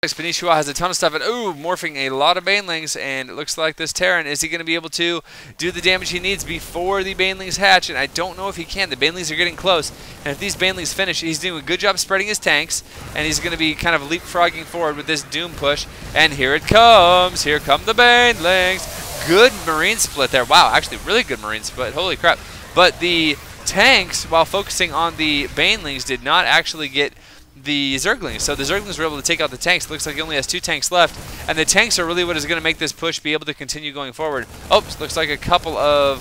SquigglesStarcraft has a ton of stuff, and ooh, morphing a lot of banelings, and it looks like this Terran, is he going to be able to do the damage he needs before the banelings hatch? And I don't know if he can. The banelings are getting close, and if these banelings finish, he's doing a good job spreading his tanks, and he's going to be kind of leapfrogging forward with this Doom push, and here it comes. Here come the banelings. Good Marine split there. Wow, actually really good Marine split. Holy crap. But the tanks, while focusing on the banelings, did not actually get the Zerglings. So the Zerglings were able to take out the tanks. Looks like he only has 2 tanks left, and the tanks are really what is going to make this push be able to continue going forward. Oops, looks like a couple of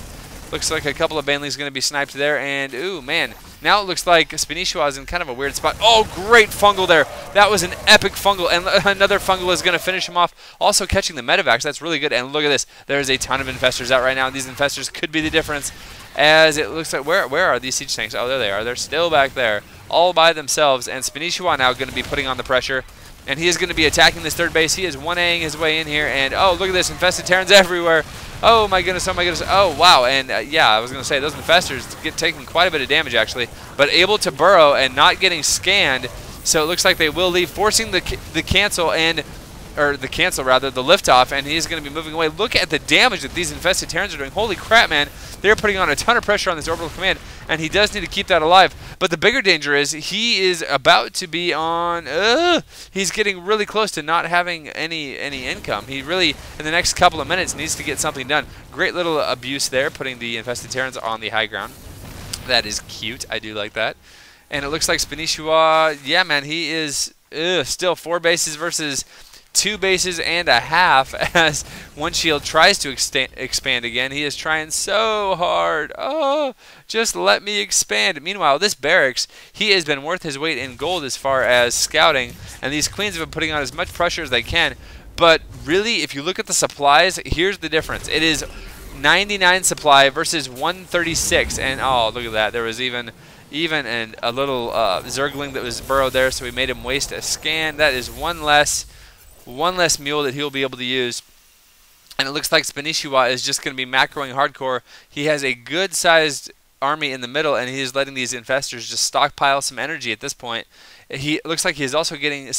banelings going to be sniped there, and ooh man, now it looks like SquigglesStarcraft is in kind of a weird spot. Oh, great fungal there. That was an epic fungal, and another fungal is going to finish him off. Also catching the medevacs, that's really good. And look at this, there's a ton of infestors out right now, and these infestors could be the difference. As it looks like, where are these siege tanks? Oh, there they are. They're still back there, all by themselves. And SquigglesStarcraft now going to be putting on the pressure, and he is going to be attacking this third base. He is 1Aing his way in here, and oh, look at this, infested Terrans everywhere. Oh my goodness, oh my goodness. Oh wow, and yeah, I was going to say those infestors get taking quite a bit of damage actually, but able to burrow and not getting scanned. So it looks like they will leave, forcing the cancel and. Or the cancel rather, the liftoff, and he's going to be moving away. Look at the damage that these infested Terrans are doing. Holy crap, man. They're putting on a ton of pressure on this orbital command, and he does need to keep that alive. But the bigger danger is he is about to be on... he's getting really close to not having any income. He really, in the next couple of minutes, needs to get something done. Great little abuse there, putting the infested Terrans on the high ground. That is cute. I do like that. And it looks like SquigglesStarcraft, yeah, man, he is still 4 bases versus 2 bases and a half as oneshield tries to expand again. He is trying so hard. Oh, just let me expand. Meanwhile, this barracks, he has been worth his weight in gold as far as scouting, and these queens have been putting on as much pressure as they can. But really, if you look at the supplies, here's the difference. It is 99 supply versus 136, and oh, look at that. There was even a little Zergling that was burrowed there, so we made him waste a scan. That is one less mule that he'll be able to use. And it looks like SquigglesStarcraft is just going to be macroing hardcore. He has a good-sized army in the middle, and he is letting these infestors just stockpile some energy at this point. He looks like he is also getting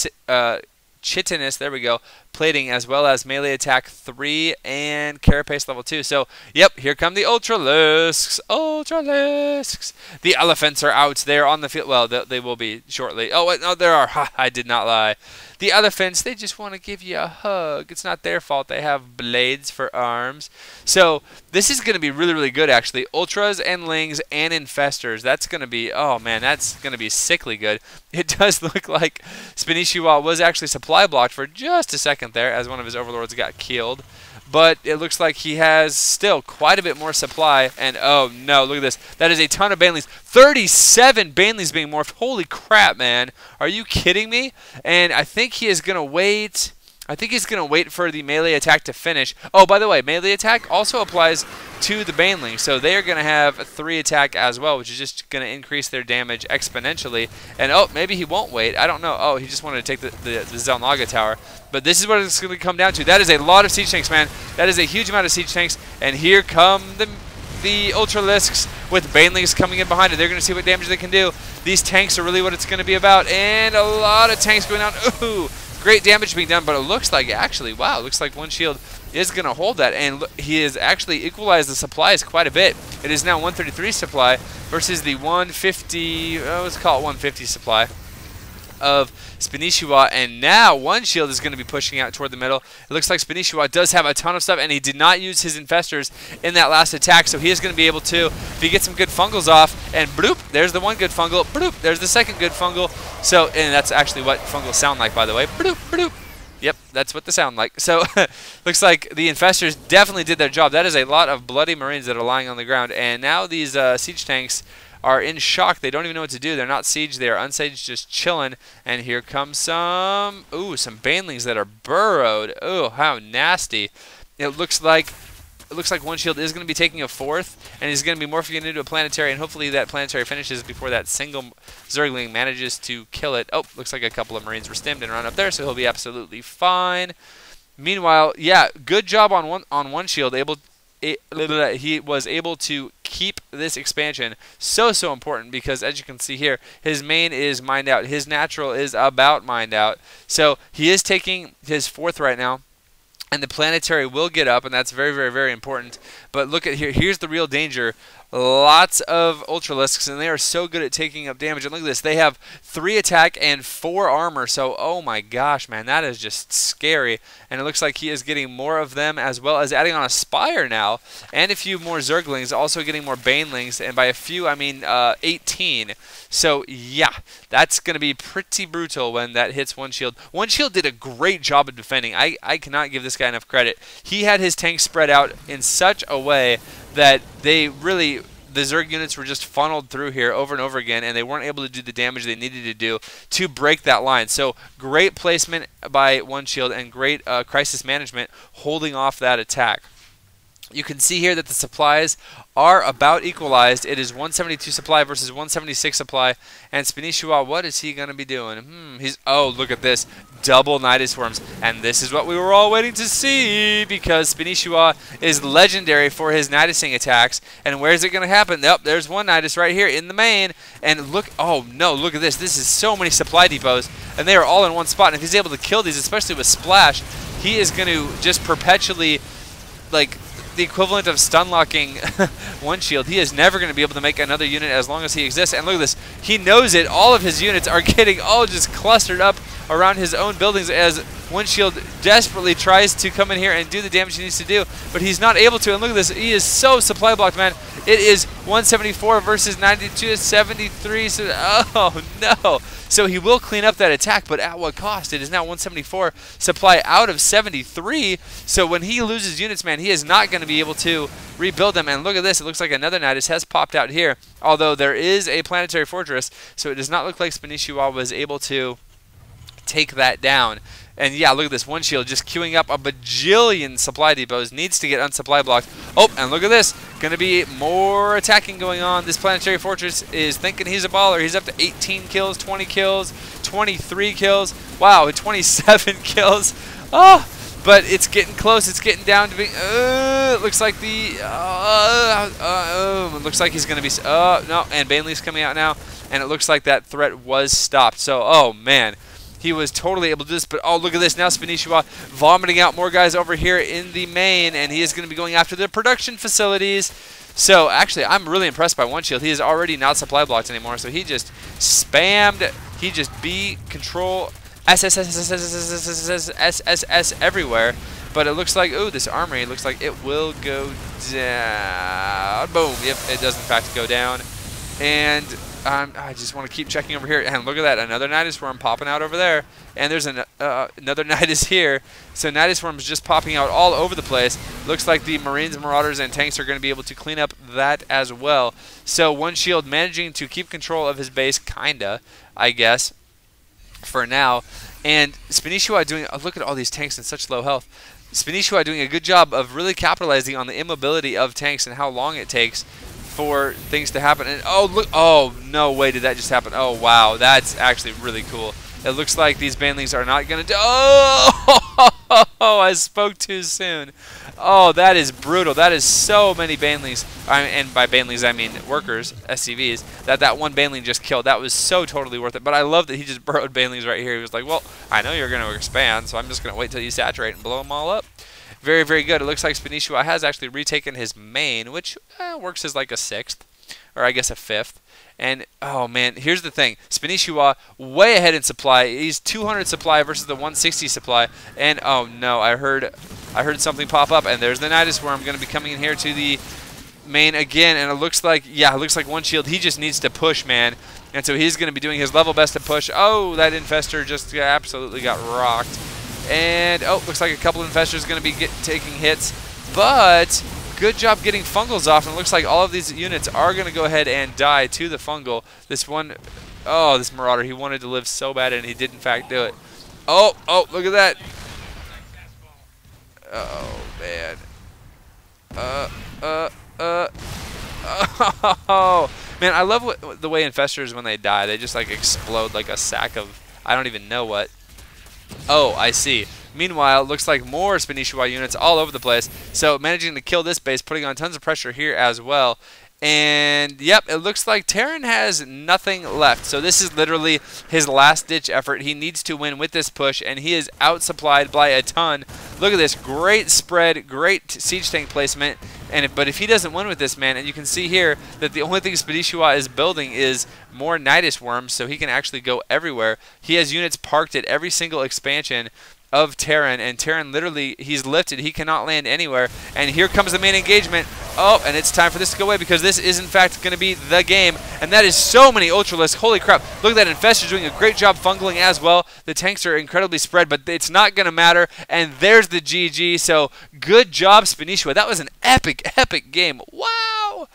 chitinous, there we go, plating, as well as melee attack 3 and carapace level 2. So, yep, here come the Ultralisks. Ultralisks. The elephants are out there on the field. Well, they will be shortly. Oh, wait, no, there are. Ha, I did not lie. The elephants, they just want to give you a hug. It's not their fault. They have blades for arms. So this is going to be really, really good, actually. Ultras and Lings and Infestors. That's going to be, oh, man, that's going to be sickly good. It does look like SquigglesStarcraft was actually supply blocked for just a second there as one of his overlords got killed. But it looks like he has still quite a bit more supply. And, oh, no, look at this. That is a ton of banelings. 37 banelings being morphed. Holy crap, man. Are you kidding me? And I think he is going to wait. I think he's going to wait for the melee attack to finish. Oh, by the way, melee attack also applies to the banelings. So they are going to have 3 attack as well, which is just going to increase their damage exponentially. And, oh, maybe he won't wait. I don't know. Oh, he just wanted to take the Zelnaga tower. But this is what it's going to come down to. That is a lot of siege tanks, man. That is a huge amount of siege tanks. And here come the Ultralisks with banelings coming in behind it. They're going to see what damage they can do. These tanks are really what it's going to be about. And a lot of tanks going down. Ooh, great damage being done. But it looks like, actually, wow, it looks like oneshield is going to hold that. And he has actually equalized the supplies quite a bit. It is now 133 supply versus the 150, let's call it 150 supply of SquigglesStarcraft, and now oneshield is going to be pushing out toward the middle. It looks like SquigglesStarcraft does have a ton of stuff, and he did not use his infestors in that last attack, so he is going to be able to, if he gets some good fungals off, and bloop, there's the one good fungal, bloop, there's the second good fungal. So, and that's actually what fungals sound like, by the way. Bloop, bloop. Yep, that's what they sound like. So, looks like the infestors definitely did their job. That is a lot of bloody Marines that are lying on the ground, and now these siege tanks are in shock. They don't even know what to do. They're not sieged. They are unsaged, just chilling. And here comes some banelings that are burrowed. Oh, how nasty! It looks like oneshield is going to be taking a 4th, and he's going to be morphing it into a planetary. And hopefully that planetary finishes before that single Zergling manages to kill it. Oh, looks like a couple of Marines were stemmed and run up there, so he'll be absolutely fine. Meanwhile, yeah, good job on oneshield. He was able to keep this expansion so important because, as you can see here, his main is mined out. His natural is about mined out. So he is taking his 4th right now. And the planetary will get up, and that's very important. But look at here. Here's the real danger. Lots of Ultralisks, and they are so good at taking up damage. And look at this. They have 3 attack and 4 armor. So, oh my gosh, man. That is just scary. And it looks like he is getting more of them, as well as adding on a Spire now. And a few more Zerglings, also getting more Banelings. And by a few, I mean 18. So, yeah. That's going to be pretty brutal when that hits oneshield. Oneshield did a great job of defending. I cannot give this guy enough credit. He had his tanks spread out in such a way that they really, the Zerg units were just funneled through here over and over again, and they weren't able to do the damage they needed to do to break that line. So great placement by oneshield and great crisis management holding off that attack. You can see here that the supplies are about equalized. It is 172 supply versus 176 supply. And SquigglesStarcraft, what is he going to be doing? Oh, look at this. Double Nidus Swarms. And this is what we were all waiting to see, because SquigglesStarcraft is legendary for his Nidusing attacks. And where is it going to happen? Yep, there's one Nidus right here in the main. And look, oh no, look at this. This is so many supply depots. And they are all in one spot. And if he's able to kill these, especially with Splash, he is going to just perpetually, like, the equivalent of stun locking oneshield. He is never going to be able to make another unit as long as he exists. And look at this. He knows it. All of his units are getting all just clustered up around his own buildings as oneshield desperately tries to come in here and do the damage he needs to do, but he's not able to. And look at this. He is so supply blocked, man. It is 174 versus 92 73. So, oh, no. So he will clean up that attack, but at what cost? It is now 174 supply out of 73. So when he loses units, man, he is not going to be able to rebuild them. And look at this. It looks like another Nidus has popped out here, although there is a planetary fortress, so it does not look like SquigglesStarcraft was able to take that down. And yeah, look at this. Oneshield just queuing up a bajillion supply depots. Needs to get unsupply blocked. Oh, and look at this. Going to be more attacking going on. This planetary fortress is thinking he's a baller. He's up to 18 kills, 20 kills, 23 kills. Wow, 27 kills. Oh, but it's getting close. It's getting down to being. It looks like the. It looks like he's going to be. No, and Baneley's coming out now, and it looks like that threat was stopped. So, oh man. He was totally able to do this, but oh, look at this. Now SquigglesStarcraft vomiting out more guys over here in the main, and he is going to be going after the production facilities. So, actually, I'm really impressed by oneshield. He is already not supply blocked anymore, so he just spammed. He just B, control, S everywhere. But it looks like, ooh, this armory looks like it will go down. Boom. Yep, it does, in fact, go down. And I just want to keep checking over here. And look at that. Another Nidus Swarm popping out over there. And there's another Nidus here. So Nidus Swarms just popping out all over the place. Looks like the Marines, Marauders, and tanks are going to be able to clean up that as well. So oneshield managing to keep control of his base, kinda, I guess, for now. And SquigglesStarcraft doing, look at all these tanks in such low health. SquigglesStarcraft doing a good job of really capitalizing on the immobility of tanks and how long it takes for things to happen. And oh, look, oh, no way did that just happen. Oh, wow, that's actually really cool. It looks like these Banelings are not going to do. Oh, I spoke too soon. Oh, that is brutal. That is so many Banelings. And by Banelings, I mean workers, SCVs, that one Baneling just killed. That was so totally worth it. But I love that he just burrowed Banelings right here. He was like, well, I know you're going to expand, so I'm just going to wait till you saturate and blow them all up. Very, very good. It looks like SquigglesStarcraft has actually retaken his main, which works as like a 6th, or I guess a 5th. And, oh, man, here's the thing. SquigglesStarcraft way ahead in supply. He's 200 supply versus the 160 supply. And, oh, no, I heard something pop up. And there's the Nidus Swarm going to be coming in here to the main again. And it looks like, yeah, it looks like oneshield. He just needs to push, man. And so he's going to be doing his level best to push. Oh, that Infestor just absolutely got rocked. And, oh, looks like a couple Infestors going to be taking hits. But good job getting fungals off. And it looks like all of these units are going to go ahead and die to the fungal. This one, oh, this Marauder, he wanted to live so bad, and he did, in fact, do it. Oh, look at that. Oh, man. Oh, man, I love the way Infestors, when they die, they just, like, explode like a sack of, I don't even know what. Oh, I see. Meanwhile, it looks like more SquigglesStarcraft units all over the place. So managing to kill this base, putting on tons of pressure here as well. And, yep, it looks like Terran has nothing left. So this is literally his last-ditch effort. He needs to win with this push, and he is outsupplied by a ton. Look at this. Great spread, great siege tank placement. But if he doesn't win with this, man, and you can see here that the only thing SquigglesStarcraft is building is more Nidus worms, so he can actually go everywhere. He has units parked at every single expansion of Terran, and Terran literally, he's lifted. He cannot land anywhere. And here comes the main engagement. Oh, and it's time for this to go away because this is, in fact, going to be the game. And that is so many Ultralisks. Holy crap. Look at that. Infestor's doing a great job fungling as well. The tanks are incredibly spread, but it's not going to matter. And there's the GG. So good job, SquigglesStarcraft. That was an epic, epic game. Wow.